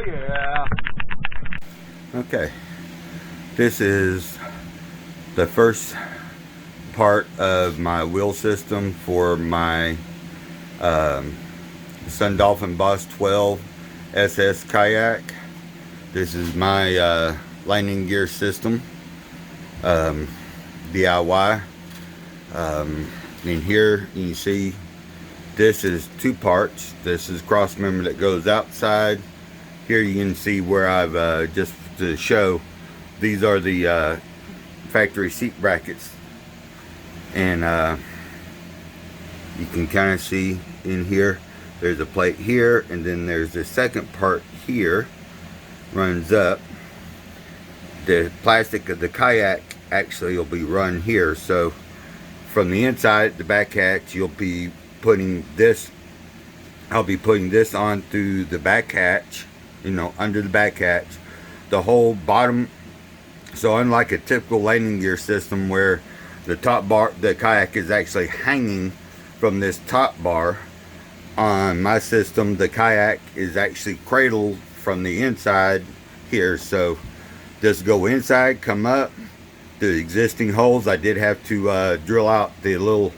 yeah. Okay, this is the first part of my wheel system for my Dolphin Boss 12 SS kayak. This is my landing gear system, DIY. In here you can see this is two parts. This is cross member that goes outside. Here you can see where I've just to show, these are the factory seat brackets, and you can kind of see in here there's a plate here, and then there's the second part here runs up. The plastic of the kayak actually will be run here, so from the inside, the back hatch, you'll be putting this, I'll be putting this on through the back hatch, you know, under the back hatch, the whole bottom. So unlike a typical landing gear system where the top bar, the kayak is actually hanging from this top bar, on my system the kayak is actually cradled from the inside here. So just go inside, come up the existing holes. I did have to drill out the little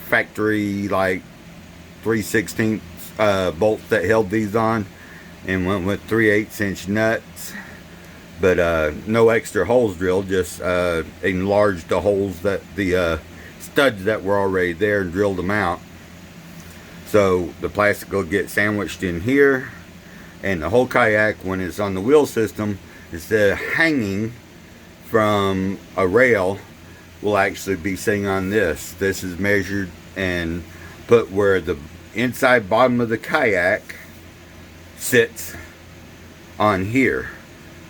factory like 3/16 bolts that held these on, and went with 3/8 inch nuts, but no extra holes drilled, just enlarged the holes, that the studs that were already there, and drilled them out. So the plastic will get sandwiched in here, and the whole kayak, when it's on the wheel system, instead of hanging from a rail, will actually be sitting on this. This is measured and put where the inside bottom of the kayak sits on here,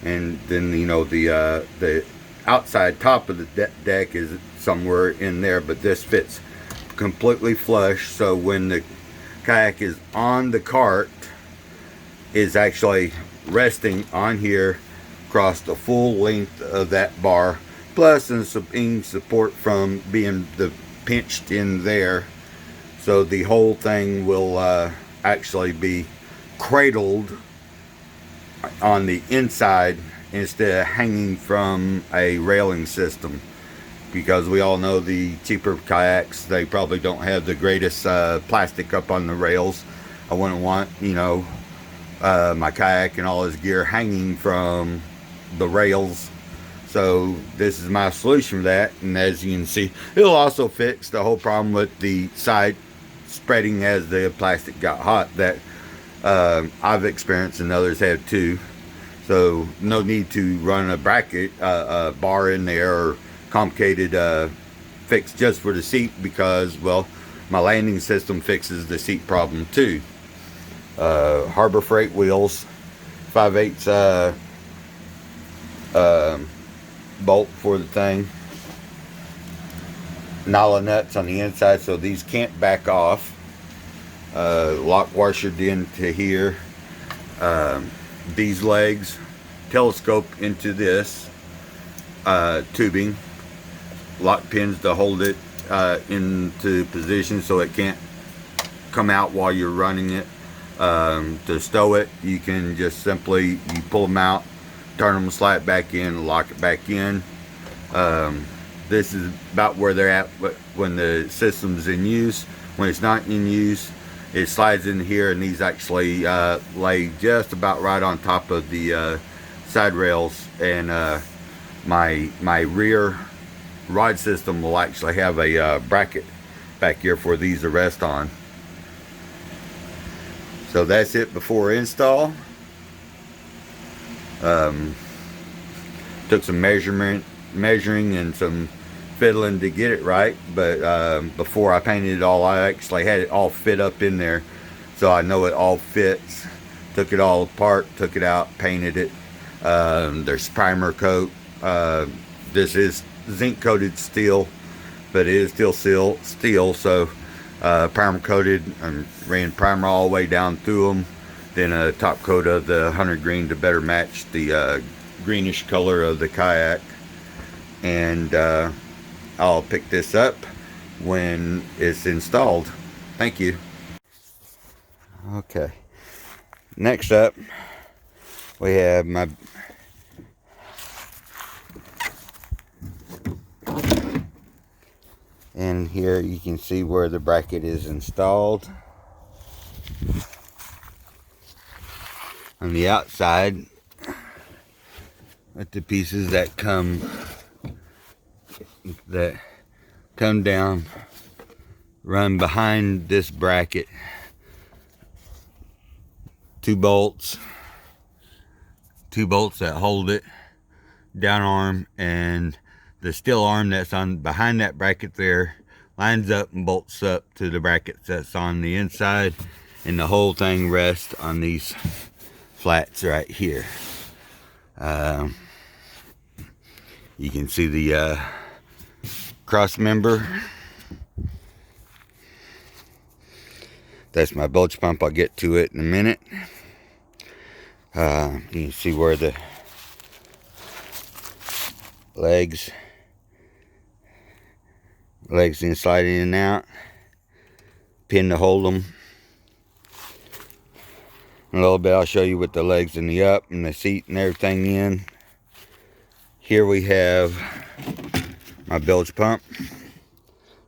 and then, you know, the outside top of the deck is somewhere in there, but this fits completely flush. So when the kayak is on the cart, is actually resting on here across the full length of that bar, plus some support from being pinched in there. So the whole thing will actually be cradled on the inside instead of hanging from a railing system, because we all know the cheaper kayaks, they probably don't have the greatest plastic up on the rails. I wouldn't want, you know, my kayak and all his gear hanging from the rails. So this is my solution for that, and as you can see, it'll also fix the whole problem with the side spreading as the plastic got hot that I've experienced and others have too. So no need to run a bracket, a bar in there, or complicated fix just for the seat, because, well, my landing system fixes the seat problem too. Harbor Freight wheels, 5/8 bolt for the thing, nylon nuts on the inside so these can't back off, lock washer into here, these legs telescope into this tubing, lock pins to hold it into position so it can't come out while you're running it. To stow it, you can just simply, you pull them out, turn them, slide it back in, lock it back in. This is about where they're at when the system's in use. When it's not in use, it slides in here, and these actually lay just about right on top of the side rails, and my rear rod system will actually have a bracket back here for these to rest on. So that's it before install. Took some measuring and some fiddling to get it right, but before I painted it all, I actually had it all fit up in there, so I know it all fits. Took it all apart, took it out, painted it. There's primer coat. This is zinc coated steel, but it is still steel, so primer coated, and ran primer all the way down through them, then a top coat of the hunter green to better match the greenish color of the kayak. And I'll pick this up when it's installed. Thank you. Okay, next up, We have my and here you can see where the bracket is installed. On the outside, with the pieces that come down, run behind this bracket. 2 bolts that hold it, down arm, and the steel arm that's on behind that bracket there lines up and bolts up to the brackets that's on the inside, and the whole thing rests on these flats right here. You can see the cross member. That's my bilge pump. I'll get to it in a minute. You can see where the legs can slide in and out. Pin to hold them. In a little bit I'll show you with the legs in the up and the seat and everything in. Here we have my bilge pump.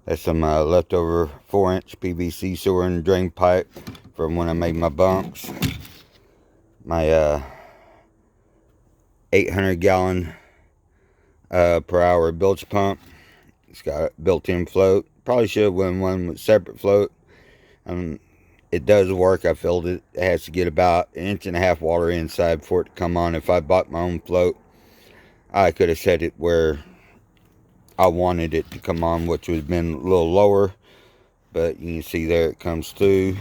That's some leftover 4-inch PVC sewer and drain pipe from when I made my bunks. My 800-gallon per hour bilge pump. It's got a built-in float. Probably should have went one with separate float. It does work. I filled it. It has to get about 1.5 inches water inside for it to come on. If I bought my own float, I could have set it where I wanted it to come on, which would have been a little lower. But you can see there it comes through.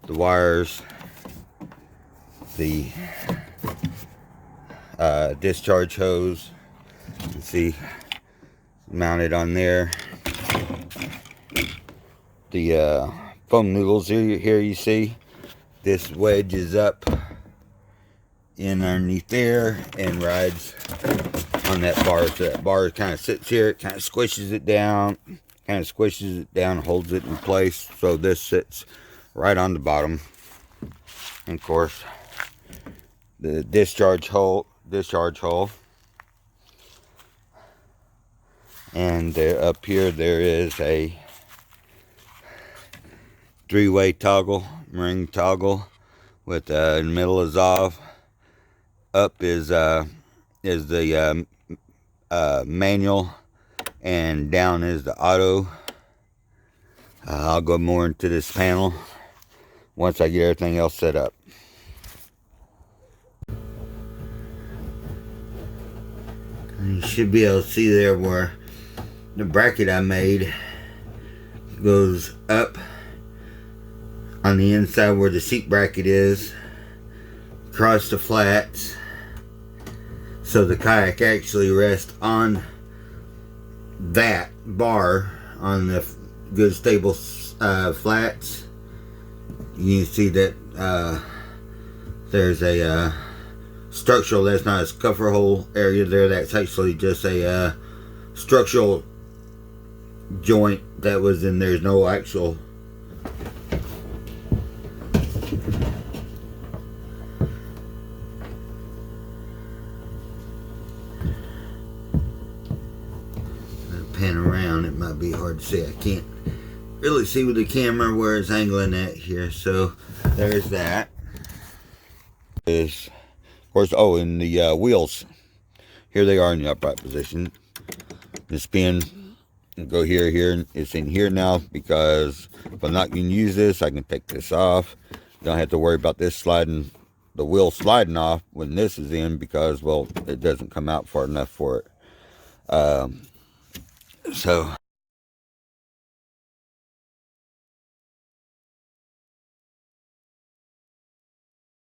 The wires, the discharge hose, you can see mounted on there. The foam noodles here you see. This wedge is up in underneath there and rides on that bar. So that bar kind of sits here, it kind of squishes it down, holds it in place. So this sits right on the bottom. And of course, the discharge hole. And up here there is a 3-way toggle, ring toggle, with in the middle is off. Up is the manual, and down is the auto. I'll go more into this panel once I get everything else set up. You should be able to see there where the bracket I made goes up on the inside where the seat bracket is, across the flats, so the kayak actually rests on that bar on the good stable flats. You can see that there's a structural, that's not a scuffer hole area there, that's actually just a structural joint that was in. There's no actual pan around, it might be hard to see. I can't really see with the camera where it's angling at here. So there's that. Is of course, oh, and the wheels, here they are in the upright position. The spin go here, and it's in here now, because if I'm not going to use this, I can take this off. Don't have to worry about this sliding, the wheel sliding off when this is in, because, well, it doesn't come out far enough for it. So